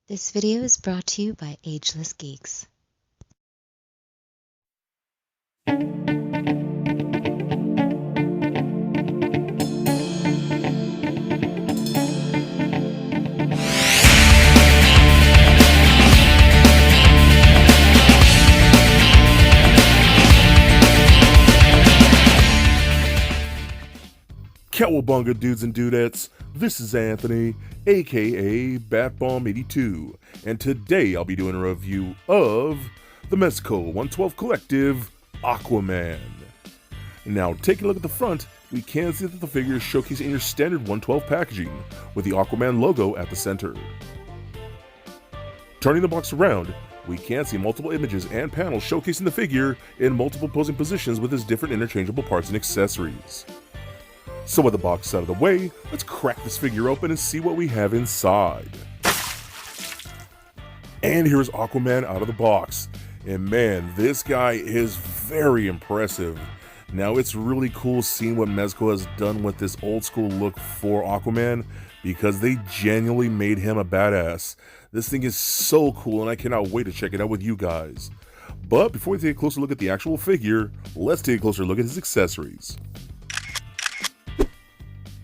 This video is brought to you by Ageless Geeks. Cowabunga dudes and dudettes, this is Anthony, aka Batbomb82, and today I'll be doing a review of the Mezco 112 Collective Aquaman. Now, taking a look at the front, we can see that the figure is showcasing your standard 112 packaging, with the Aquaman logo at the center. Turning the box around, we can see multiple images and panels showcasing the figure in multiple posing positions with his different interchangeable parts and accessories. So with the box out of the way, let's crack this figure open and see what we have inside. And here's Aquaman out of the box. And man, this guy is very impressive. Now it's really cool seeing what Mezco has done with this old school look for Aquaman, because they genuinely made him a badass. This thing is so cool and I cannot wait to check it out with you guys. But before we take a closer look at the actual figure, let's take a closer look at his accessories.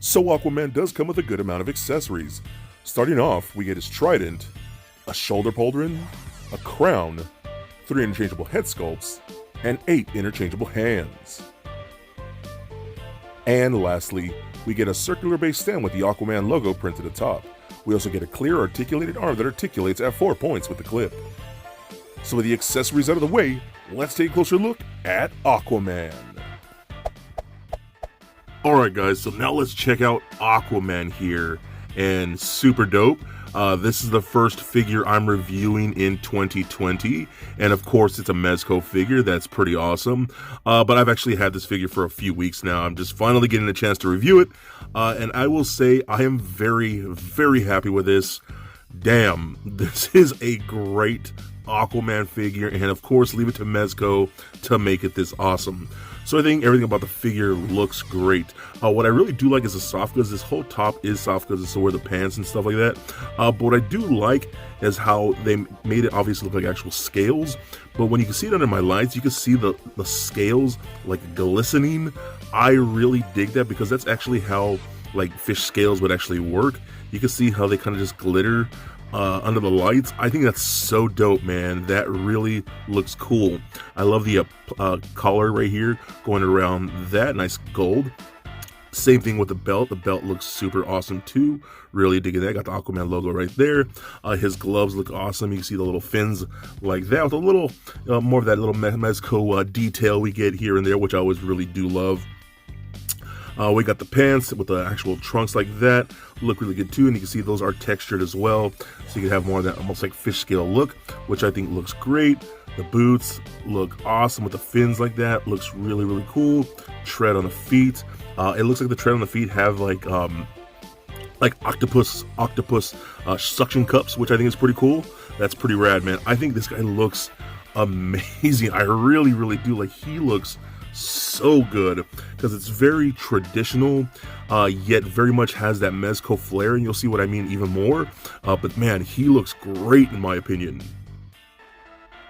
So Aquaman does come with a good amount of accessories. Starting off, we get his trident, a shoulder pauldron, a crown, 3 interchangeable head sculpts, and 8 interchangeable hands. And lastly, we get a circular base stand with the Aquaman logo printed atop. We also get a clear articulated arm that articulates at 4 points with the clip. So with the accessories out of the way, let's take a closer look at Aquaman. Alright guys, so now let's check out Aquaman here, and super dope. This is the first figure I'm reviewing in 2020, and of course it's a Mezco figure. That's pretty awesome. But I've actually had this figure for a few weeks now. I'm just finally getting a chance to review it, and I will say I am very, very happy with this. Damn, this is a great Aquaman figure, and of course leave it to Mezco to make it this awesome. So I think everything about the figure looks great. What I really do like is the soft goods. This whole top is soft goods, so where the pants and stuff like that. But what I do like is how they made it obviously look like actual scales. But when you can see it under my lights, you can see the scales like glistening. I really dig that, because that's actually how like fish scales would actually work. You can see how they kind of just glitter under the lights. I think that's so dope, man. That really looks cool. I love the collar right here going around that, nice gold. Same thing with the belt. The belt looks super awesome too. Really digging that. Got the Aquaman logo right there. His gloves look awesome. You can see the little fins like that with a little more of that little Mezco detail we get here and there, which I always really do love. We got the pants with the actual trunks like that, look really good too, and you can see those are textured as well, so you can have more of that almost like fish scale look, which I think looks great. The boots look awesome with the fins like that, looks really, really cool. Tread on the feet, it looks like the tread on the feet have like octopus suction cups, which I think is pretty cool. That's pretty rad, man. I think this guy looks amazing. I really, really do. Like, he looks so good, because it's very traditional, yet very much has that Mezco flair, and you'll see what I mean even more. But man, he looks great in my opinion.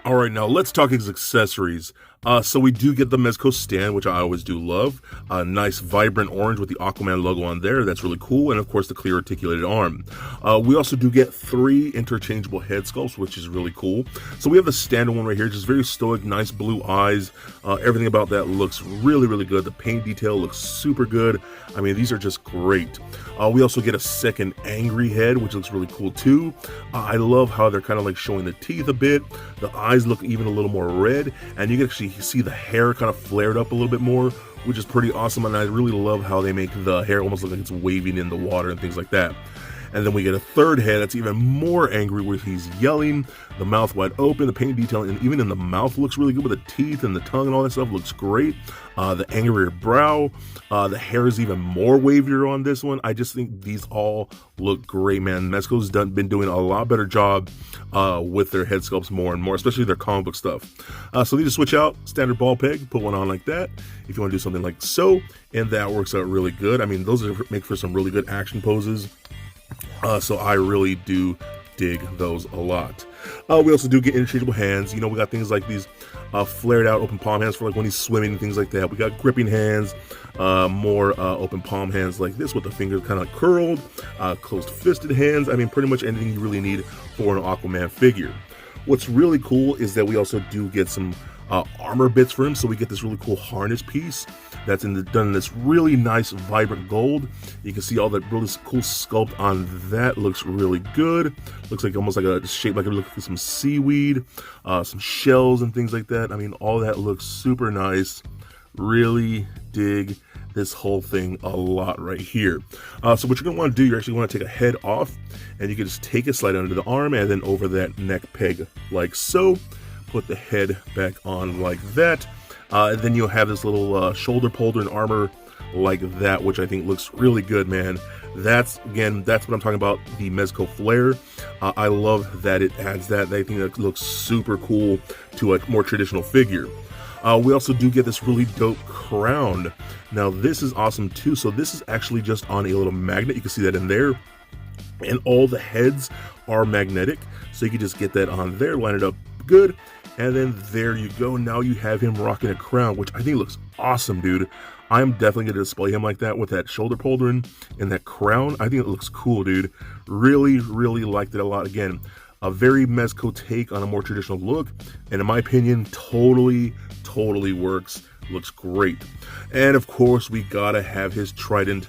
Alright, now let's talk his accessories. So we do get the Mezco stand, which I always do love. A nice vibrant orange with the Aquaman logo on there. That's really cool. And of course the clear articulated arm. We also do get 3 interchangeable head sculpts, which is really cool. So we have the standard one right here, just very stoic, nice blue eyes. Everything about that looks really, really good. The paint detail looks super good. I mean, these are just great. We also get a second angry head, which looks really cool too. I love how they're kind of like showing the teeth a bit. The eyes look even a little more red, and you can actually see the hair kind of flared up a little bit more, which is pretty awesome. And I really love how they make the hair almost look like it's waving in the water and things like that. And then we get a third head that's even more angry, where he's yelling, the mouth wide open. The paint detail, and even in the mouth, looks really good with the teeth and the tongue and all that stuff. Looks great. The angrier brow, the hair is even more wavier on this one. I just think these all look great, man. Mezco's been doing a lot better job with their head sculpts more and more, especially their comic book stuff. So they just switch out standard ball peg, put one on like that. If you want to do something like so, and that works out really good. I mean, those make for some really good action poses. So I really do dig those a lot. We also do get interchangeable hands. You know, we got things like these flared out open palm hands for like when he's swimming and things like that. We got gripping hands, more open palm hands like this with the fingers kind of curled, closed fisted hands. I mean, pretty much anything you really need for an Aquaman figure. What's really cool is that we also do get some armor bits for him. So we get this really cool harness piece that's done in this really nice vibrant gold. You can see all that really cool sculpt on that. Looks really good. Looks like almost like a shape like it looks like some seaweed, some shells and things like that. I mean, all that looks super nice. Really dig this whole thing a lot right here. So what you're gonna want to do, you actually want to take a head off, and you can just take it, slide under the arm, and then over that neck peg like so. Put the head back on like that. And then you'll have this little shoulder pauldron armor like that, which I think looks really good, man. That's what I'm talking about, the Mezco flare. I love that it adds that. I think that looks super cool to a more traditional figure. We also do get this really dope crown. Now this is awesome too. So this is actually just on a little magnet. You can see that in there. And all the heads are magnetic. So you can just get that on there, line it up good. And then there you go. Now you have him rocking a crown, which I think looks awesome, dude. I'm definitely going to display him like that with that shoulder pauldron and that crown. I think it looks cool, dude. Really, really liked it a lot. Again, a very Mezco take on a more traditional look. And in my opinion, totally works. Looks great. And of course, we got to have his trident.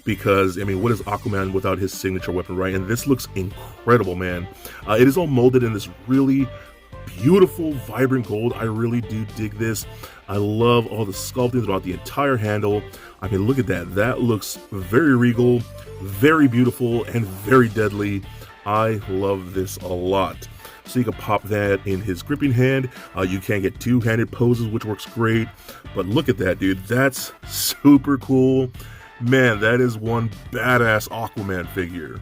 Because, I mean, what is Aquaman without his signature weapon, right? And this looks incredible, man. It is all molded in this really beautiful, vibrant gold. I really do dig this. I love all the sculpting throughout the entire handle. I mean, look at that. That looks very regal, very beautiful, and very deadly. I love this a lot. So you can pop that in his gripping hand. You can get two-handed poses, which works great. But look at that, dude. That's super cool. Man, that is one badass Aquaman figure.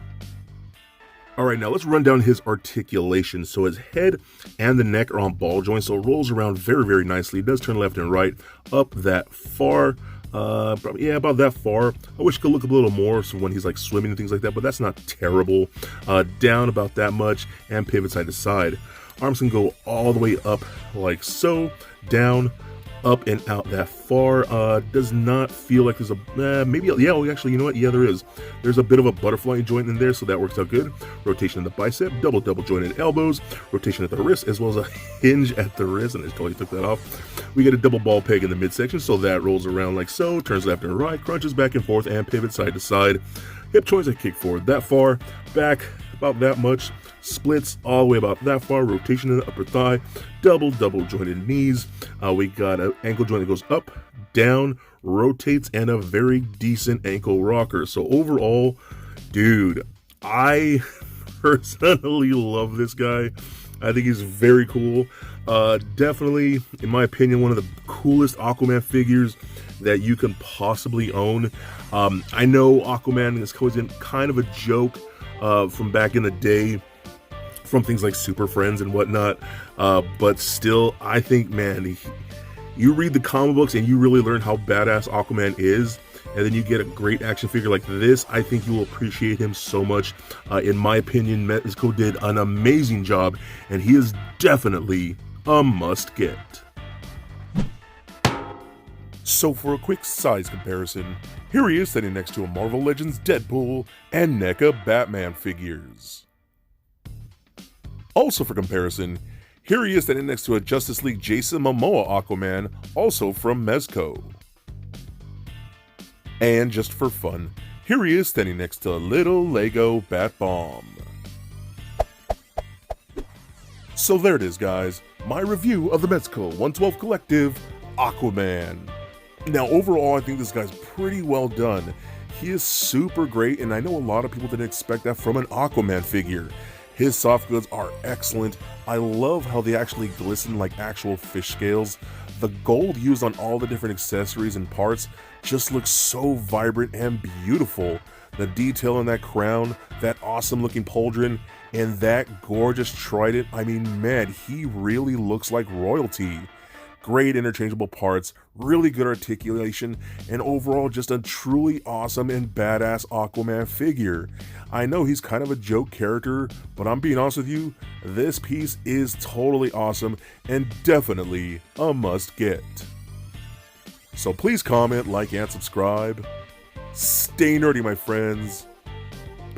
Alright, now let's run down his articulation. So his head and the neck are on ball joints, so it rolls around very, very nicely. It does turn left and right, up that far. Probably, yeah, about that far. I wish it could look a little more so when he's like swimming and things like that, but that's not terrible. Down about that much, and pivot side to side. Arms can go all the way up like so, down, up and out that far. Does not feel like there's a maybe, yeah, well, actually, you know what, yeah, there's a bit of a butterfly joint in there, so that works out good. Rotation in the bicep, double jointed elbows, rotation at the wrist, as well as a hinge at the wrist, and I totally took that off. We get a double ball peg in the midsection, so that rolls around like so, turns left and right, crunches back and forth, and pivot side to side. Hip joints, I kick forward that far, back about that much, splits all the way about that far, rotation in the upper thigh, double jointed knees. We got an ankle joint that goes up, down, rotates, and a very decent ankle rocker. So overall, dude, I personally love this guy. I think he's very cool. Definitely, in my opinion, one of the coolest Aquaman figures that you can possibly own. I know Aquaman is kind of a joke from back in the day, from things like Super Friends and whatnot, but still, I think, man, you read the comic books and you really learn how badass Aquaman is, and then you get a great action figure like this. I think you will appreciate him so much. In my opinion, Mezco did an amazing job, and he is definitely a must-get. So for a quick size comparison, here he is standing next to a Marvel Legends Deadpool and NECA Batman figures. Also for comparison, here he is standing next to a Justice League Jason Momoa Aquaman, also from Mezco. And just for fun, here he is standing next to a little Lego Bat Bomb. So there it is, guys, my review of the Mezco 112 Collective Aquaman. Now overall, I think this guy's pretty well done. He is super great, and I know a lot of people didn't expect that from an Aquaman figure. His soft goods are excellent. I love how they actually glisten like actual fish scales. The gold used on all the different accessories and parts just looks so vibrant and beautiful. The detail in that crown, that awesome looking pauldron, and that gorgeous trident, I mean, man, he really looks like royalty. great interchangeable parts, really good articulation, and overall just a truly awesome and badass Aquaman figure. I know he's kind of a joke character, but I'm being honest with you, this piece is totally awesome and definitely a must get. So please comment, like, and subscribe. Stay nerdy, my friends.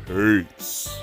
Peace.